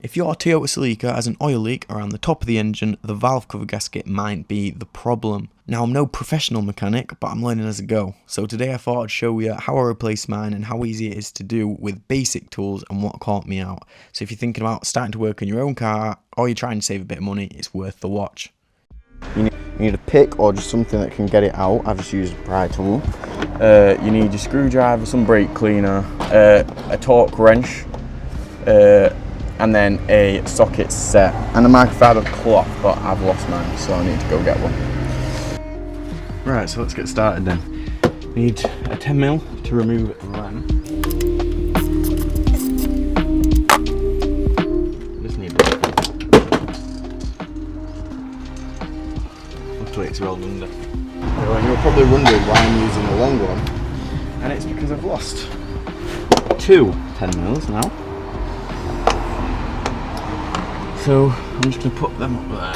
If your Toyota Celica has an oil leak around the top of the engine, the valve cover gasket might be the problem. Now, I'm no professional mechanic, but I'm learning as I go. So today I thought I'd show you how I replace mine and how easy it is to do with basic tools and what caught me out. So if you're thinking about starting to work on your own car or you're trying to save a bit of money, it's worth the watch. You need a pick or just something that can get it out. I've just used a pry tool. You need your screwdriver, some brake cleaner, a torque wrench, and then a socket set and a microfiber cloth, but I've lost mine, so I need to go get one. Right, so let's get started then. Need a 10mm to remove the ram. Just need it. Luckily it's rolled under. And you're probably wondering why I'm using a long one. And it's because I've lost two 10mm now. So I'm just going to put them up there.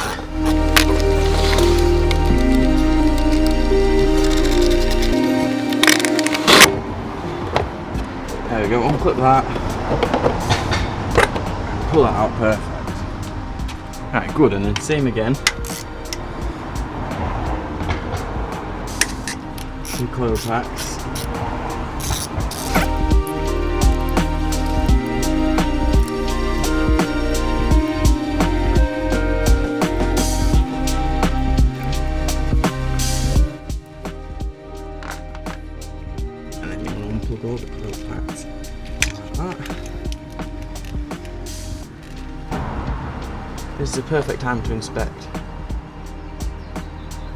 There we go, unclip that. Pull that out, perfect. Right, good, and then same again. Two coil packs. All the coil packs like that. This is the perfect time to inspect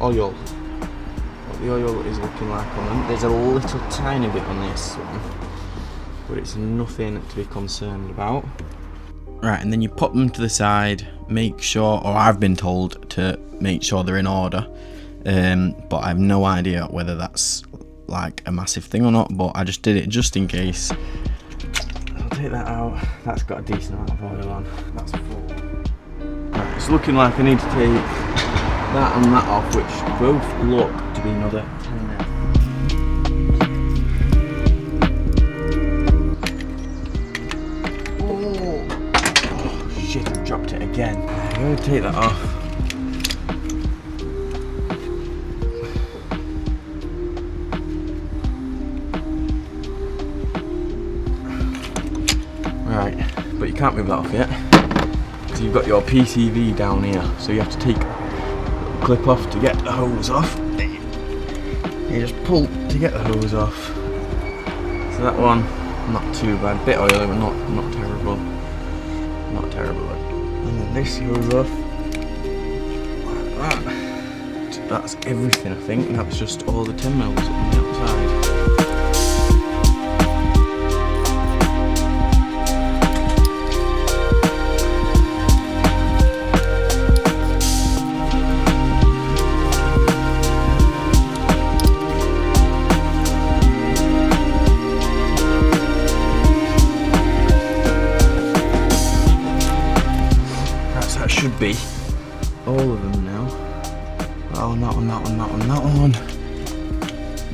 oil. What the oil is looking like on them. There's a little tiny bit on this one, but it's nothing to be concerned about. Right, and then you pop them to the side, make sure, or I've been told to make sure they're in order, but I have no idea whether that's like a massive thing or not, but I just did it just in case. I'll take that out. That's got a decent amount of oil on. That's full. Right, it's looking like I need to take that and that off, which both look to be another 10mm. Oh shit, I've dropped it again. I'm going to take that off. Right, but you can't move that off yet because you've got your PCV down here, so you have to take a clip off to get the hose off. You just pull to get the hose off. So that one, not too bad, bit oily but not terrible, not terrible. And then this goes off like that. That's everything, I think. That's just all the 10mm on the outside. Should be all of them now. Oh, that one, that one, that one, that one.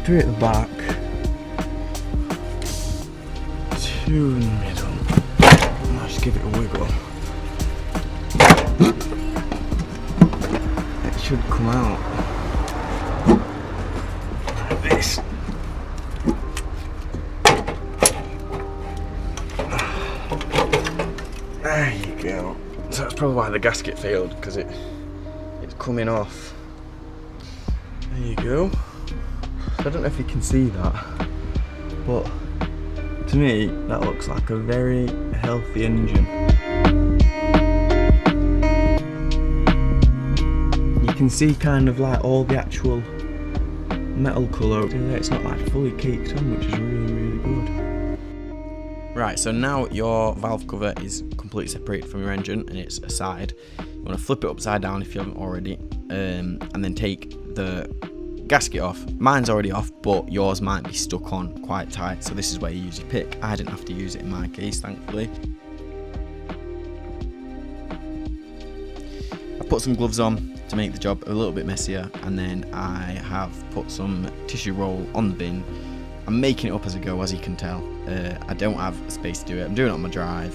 Three at the back. Two in the middle. And I'll just give it a wiggle. It should come out like this. There you go. So that's probably why the gasket failed, because it's coming off. There you go. So I don't know if you can see that, but to me that looks like a very healthy engine. You can see kind of like all the actual metal colour. It's not like fully caked on, which is really good. Right, so now your valve cover is completely separated from your engine and it's aside. You want to flip it upside down if you haven't already, and then take the gasket off. Mine's already off, but yours might be stuck on quite tight, so this is where you use your pick. I didn't have to use it in my case, thankfully. I put some gloves on to make the job a little bit messier, and then I have put some tissue roll on the bin. I'm making it up as I go, as you can tell. I don't have space to do it. I'm doing it on my drive.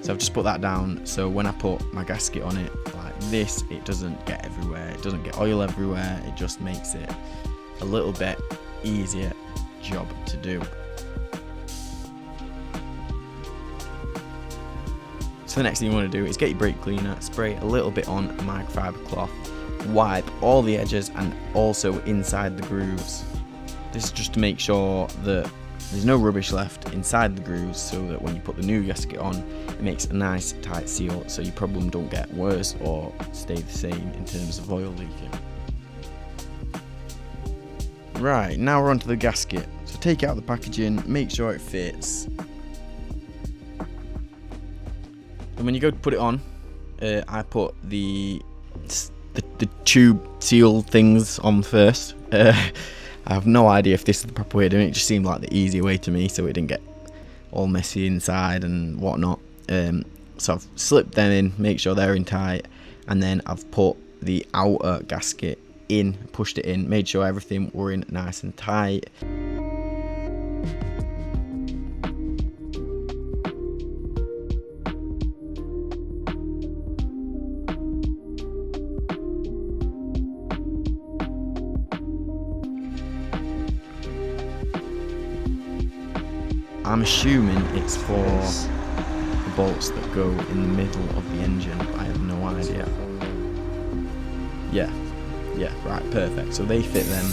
So I've just put that down, so when I put my gasket on it like this, it doesn't get everywhere, it doesn't get oil everywhere, it just makes it a little bit easier job to do. So the next thing you want to do is get your brake cleaner, spray a little bit on microfiber cloth, wipe all the edges and also inside the grooves. This is just to make sure that there's no rubbish left inside the grooves, so that when you put the new gasket on, it makes a nice tight seal so your problem don't get worse or stay the same in terms of oil leaking. Right, now we're onto the gasket. So take out the packaging, make sure it fits. And when you go to put it on, I put the tube seal things on first. I have no idea if this is the proper way of doing it. It just seemed like the easier way to me, so it didn't get all messy inside and whatnot. So I've slipped them in, make sure they're in tight, and then I've put the outer gasket in, pushed it in, made sure everything were in nice and tight. I'm assuming it's for the bolts that go in the middle of the engine, but I have no idea. Yeah, right, perfect. So they fit them.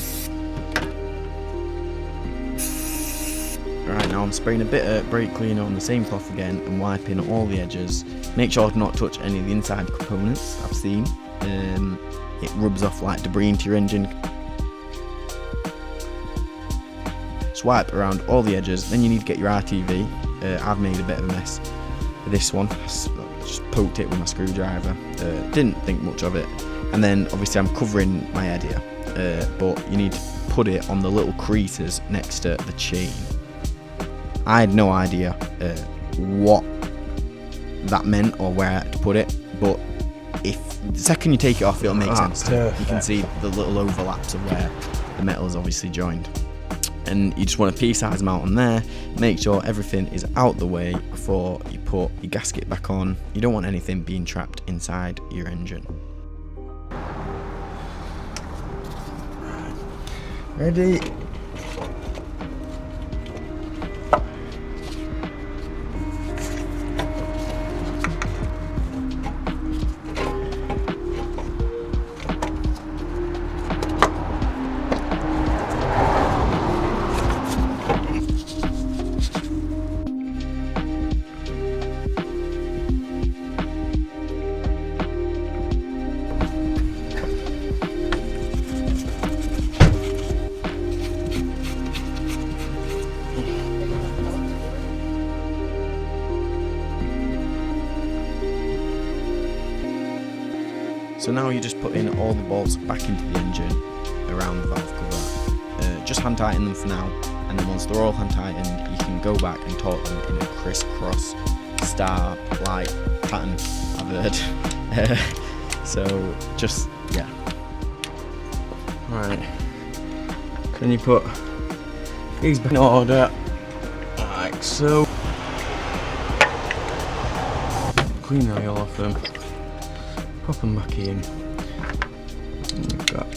Right, now I'm spraying a bit of brake cleaner on the same cloth again and wiping all the edges. Make sure to not touch any of the inside components I've seen. It rubs off like debris into your engine. Wipe around all the edges, then you need to get your RTV. I've made a bit of a mess with this one. Just poked it with my screwdriver. Didn't think much of it. And then obviously I'm covering my head here, but you need to put it on the little creases next to the chain. I had no idea what that meant or where to put it, but if the second you take it off, it'll make sense. You can see the little overlaps of where the metal is obviously joined. And you just want to pea-size them out on there, make sure everything is out the way before you put your gasket back on. You don't want anything being trapped inside your engine. Ready? So now you're just putting all the bolts back into the engine around the valve cover. Just hand tighten them for now, and then once they're all hand tightened, you can go back and torque them in a crisscross star-like pattern, I've heard. So just, yeah. Right. Then you put these back in order, like so. Clean the oil off them. Pop them back in. And we've got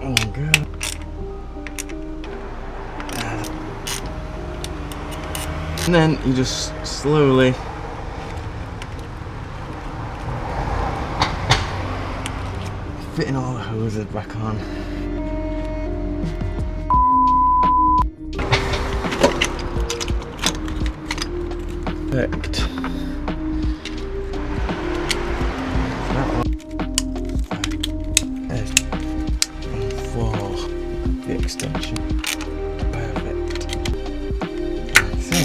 oh god. And then you just slowly fitting all the hoses back on. Perfect. That one is for the extension. Perfect. So,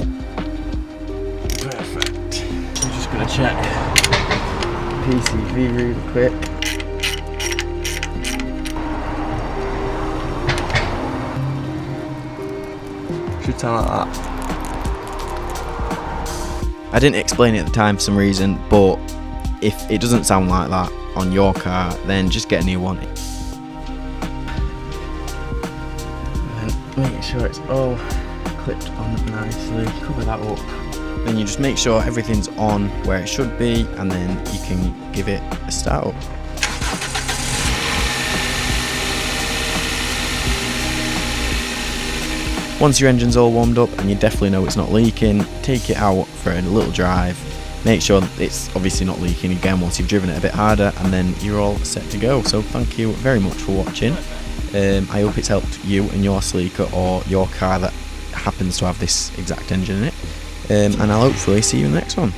perfect. I'm just gonna check PCV really quick. Should sound like that. I didn't explain it at the time for some reason, but if it doesn't sound like that on your car, then just get a new one. And make sure it's all clipped on nicely, cover that up. Then you just make sure everything's on where it should be, and then you can give it a start up. Once your engine's all warmed up and you definitely know it's not leaking, take it out for a little drive. Make sure it's obviously not leaking again once you've driven it a bit harder, and then you're all set to go. So thank you very much for watching. I hope it's helped you and your Celica or your car that happens to have this exact engine in it. And I'll hopefully see you in the next one.